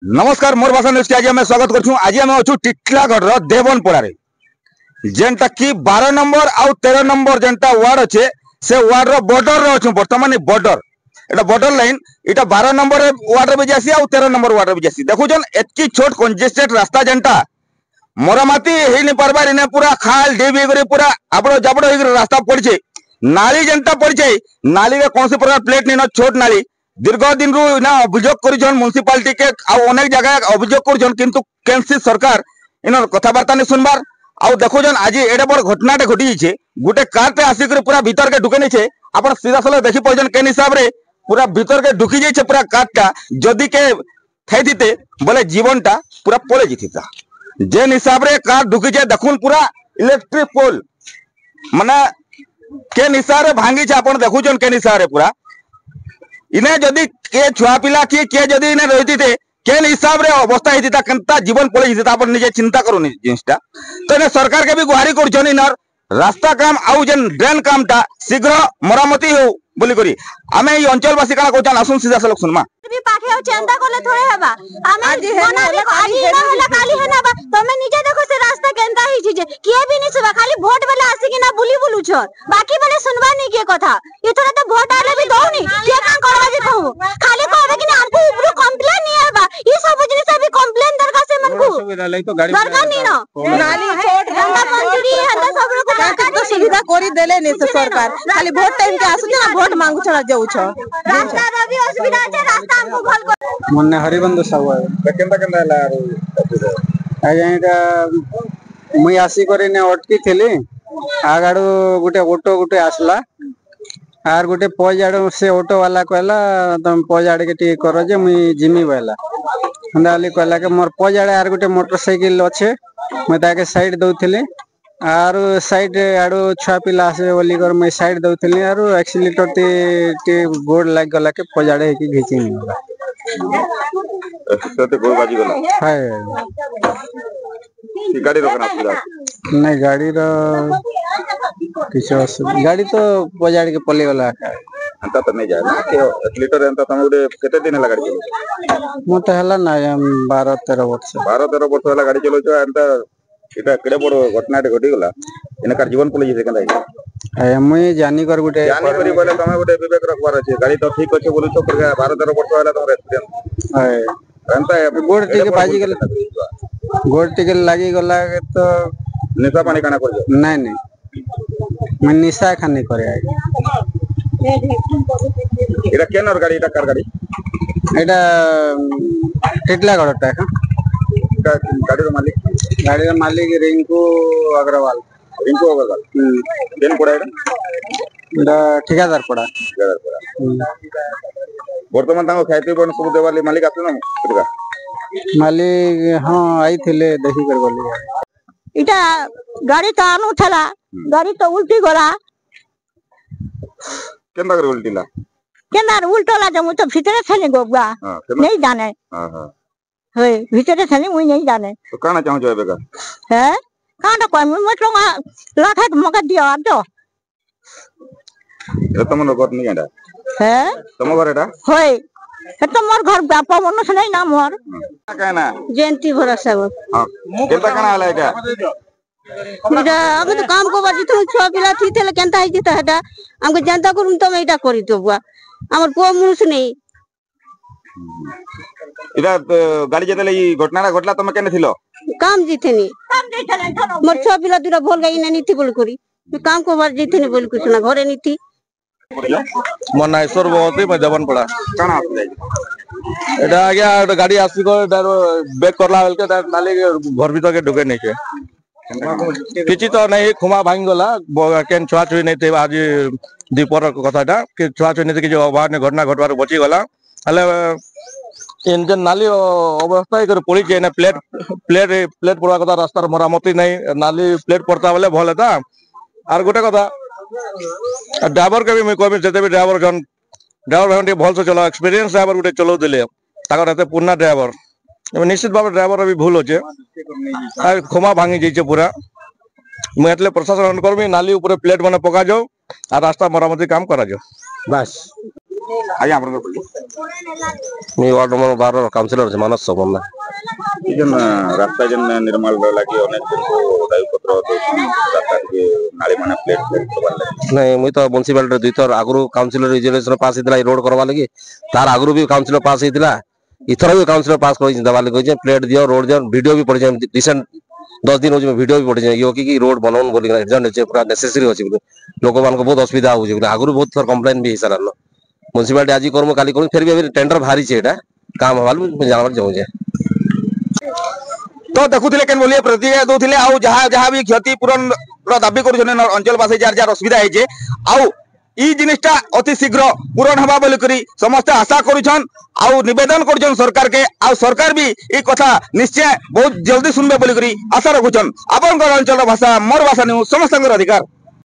नमस्कार मोर भाषा न्यूज के आज मैं स्वागत करछू। आज मैं अच्छू टिटलागढ़ देवनपड़ा रे जेनटा कि 12 नंबर आउ 13 नंबर जेनटा वार्ड अच्छे से वार्ड रो बॉर्डर रो अच्छू। वर्तमान बॉर्डर एटा बॉर्डर लाइन इटा 12 नंबर वार्ड रे भी जासी आउ 13 नंबर वार्ड रे भी जासी। देखुजन एतकी छोट कंजेस्टेड रास्ता जेनटा मरामती हेई नि परबार इने पूरा खाल ढेबी करे पूरा आबड़ो जाबड़ो हे रास्ता पड़छे। नाली जेनटा पड़छे नाली रे कोनसे प्रकार प्लेट नि न छोट नाली दीर्घ दिन रु ना अभियोग कर म्युनिसिपालिटी के अनेक जगह अभियोग कर किंतु केंसी सरकार इन कथबार्ता नहीं सुनबार आउ देखुन आज एडे बड़ घटनाटे घटी जाइए। गोटे कारटे आसिक पूरा भीतर के ढुके नहीं आप सीधा साल देखी पार्जन केन हिसाब से पूरा भीतर के ढुकी जाइए पूरा कारटा जदि के थे बोले जीवनटा पूरा पड़े जाता जेन हिसाब से कार ढुकी जाए देखुन पूरा इलेक्ट्रिक पोल माने केन हिसाब से भांगी आप देखुन केन हिसाब से पूरा इने जदि के छुआ पिला किए जदि इने रही थे केन हिसाब रे अवस्था होता केनता जीवन पड़े जाता आप निजे चिंता करो जिनटा। तो इने सरकार के भी गुहारी कर इनर रास्ता काम आउ जेन ड्रेन कामटा शीघ्र मरामती हो बोली करी आमे ई अंचलवासी काना कहछन आसुन सीधा सलक सुनमा भी पाखे और चिंता करले थोड़े हेबा आमे मना भी आज ना होला काली है ना तमे निजे देखो से रास्ता केनता ही चीज किए भी नहीं सुबह खाली वोट बेला आसी कि ना बुली बुलु छ बाकी बेले सुनबा नहीं के कथा इथरा तो वोट आले भी दौनी के का करबा जे कहू खाली कहबे कि हमको ऊपर कंप्लेन नहीं हेबा ई सब जिनिस भी कंप्लेन दरकार से मनकू सुविधा लई तो गाड़ी दरकार नहीं न नाली छोट हंदा मंजूरी हंदा सब लोग तो सुविधा करी देले नहीं से सरकार खाली वोट टाइम के आसु ना वोट मांगु छला जाउ छ रास्ता रो भी असुविधा छै रास्ता हमको भल मोन्ने हरिबंधु साहू केंदा केंदा ला आया एटा मुई आसी करे ने अटकी थेली आगाडू गुटे ऑटो गुटे आसला आर गुटे पजाडो से ऑटो वाला कहला तुम पजाड के टी करो जे मुई जिमी वाला हंदाली कहला के मोर पजाडे आर गुटे मोटरसाइकिल अच्छे मैं ताके साइड दउथली आर साइड आडो छुआ पिला आसे बोली कर मैं साइड दउथली आर एक्सीलेटर टी गोड़ लाग गला के पजाडे की घिची नहीं होला तो गोल बाजी गला हाय की गाड़ी रोकना पूरा नहीं गाड़ी रो किछ गाड़ी तो पजाड़ के पले वाला अंता तो नहीं जाए ना के एक्सीलेटर अंता तमे उडे केते दिन ला गाड़ी चलो मते हला ना 12-13 वर्ष 12-13 वर्ष वाला गाड़ी चलो छ अंता इटा केडे बड़ घटनाटे घटी गला इन कार जीवन पले जे केंदा है मुई जानी कर गुटे जानी करी बोले तमे गुटे विवेक रखबार अछि गाड़ी तो ठीक अछि बोलु छ 12-13 वर्ष वाला तमर एक्सपीरियंस है अंता गोड़ टिके बाजी गेल गोड़ टिके लागी गला तो निशा पानी खाना कर नहीं नहीं मैं निशा खाने करे इटा केनर गाड़ी इटा कार गाड़ी एटा टिटलागढ़ टा गाड़ी रो मालिक रिंकू अग्रवाल केन पड़ा एटा ठेकेदार पड़ा वर्तमान ताको खाइते बन सब देवाली मालिक आसु ना मालिक हां आई थिले देखि कर बोली इटा गाड़ी तो आनु थला गाड़ी तो उल्टी गला केनदा कर उल्टीला केनार उल्टोला जमु तो भीतर छले गोबगा नहीं जाने हां हां होय भीतर छले मुई नहीं जाने तो काना चाहू जो बेगा है काना कोई मतलब लाख मका दियो आ तो ए तमन घर नहीं एडा है तम घर एडा होय ए तो मोर घर बापा मनुष्य नहीं ना मोर काना जयंती भरोसा गो हां केनता काना आला एटा इटा अब तो काम को बाजी तो छुआ पिला थी थे केनता आई तो हेटा हमको जनता करूम तो मैं इटा करी तो बुआ हमर को मनुष्य नहीं इटा गाड़ी जेतले ई घटनाटा घटला तमे केने थिलो काम जीथेनी मोर छुआ पिला दुरा भोल गई नहीं थी बोल करी काम को बार जीथेनी बोल कुछ ना घरे नहीं थी मन ईश्वर बहुत मैं देवन पड़ा काना आसु जाई एटा आ गया गाड़ी आसी को बैक करला बेल के नाली घर भीतर के ढुके नहीं के किछि तो नहीं खुमा भांग गला केन छुआ छुई नहीं थे आज दीपर कथाटा कि छुआ छुई नहीं थे कि अभाव घटना घटवार बची गला हले इन जे नाली अवस्था कर पड़ी जे ना प्लेट प्लेट प्लेट पड़ा कथा रास्ता मरामती नहीं नाली प्लेट पड़ता बोले भल था आर गोटे कथा ड्राइवर के भी मैं कहबी जते भी ड्राइवर जन ड्राइवर भाई भल से चलो एक्सपीरियंस ड्राइवर गोटे चलो दिले ताकर एते पुरना ड्राइवर निश्चित भाव ड्राइवर भी भूल होचे आ खोमा भांगी जाइए पूरा मैं एतले प्रशासन करबी नाली ऊपर प्लेट माने पका जाओ आ रास्ता मरामती काम करा जाओ बस ଆଜ୍ଞା ଆପଣଙ୍କର କହିଲେ मी वार्ड नंबर 12 काउंसिलर मानस सोमना ଯେନ୍ ରାସ୍ତା ଯେନ୍ ନିର୍ମାଣ ଲାଗି ଅନେକ ଦିନକୁ ଦାୟୀପତ୍ର ଦଉଛନ୍ ରାସ୍ତା ଟିକେ ନାଳି ମାନେ ପ୍ଲେଟ୍ କରବାର ଲାଗି नहीं मुई तो म्युनिसिपालिटी दुई थर आगु काउंसिलर रिजोल्यूशन पास होता रोड करवा लगी तार आगु भी काउंसिलर पास होता इथर भी काउंसिलर पास कर दवा लगे प्लेट दियो रोड दियो वीडियो भी पड़े रिसेंट 10 दिन हो वीडियो भी पड़े ये कि रोड बनाऊन बोली पूरा नेसेसरी अच्छी लोक मान बहुत असुविधा हो आगु बहुत थर कंप्लेन भी सारा म्युनिसिपालिटी आज करूँ काली करूँ फिर भी अभी टेंडर बाहरी है काम हवा जानवर चाहूँगे तो देखुले केन बोलिए प्रतिक्रिया दउथिले आउ जहा जहा भी क्षतिपूरण रो दाबी करूछन अंचलवासी जार जार असुविधा हेजे आउ ई जिनिसटा अति शीघ्र पूरण हवा बोली करी समस्त आशा करूछन आउ निवेदन करूछन सरकार के आउ सरकार भी ई कथा निश्चय बहुत जल्दी सुनबे बोली करी आशा रखुछन आपन अंचल भाषा मोर भाषा न्यूज समस्त अधिकार।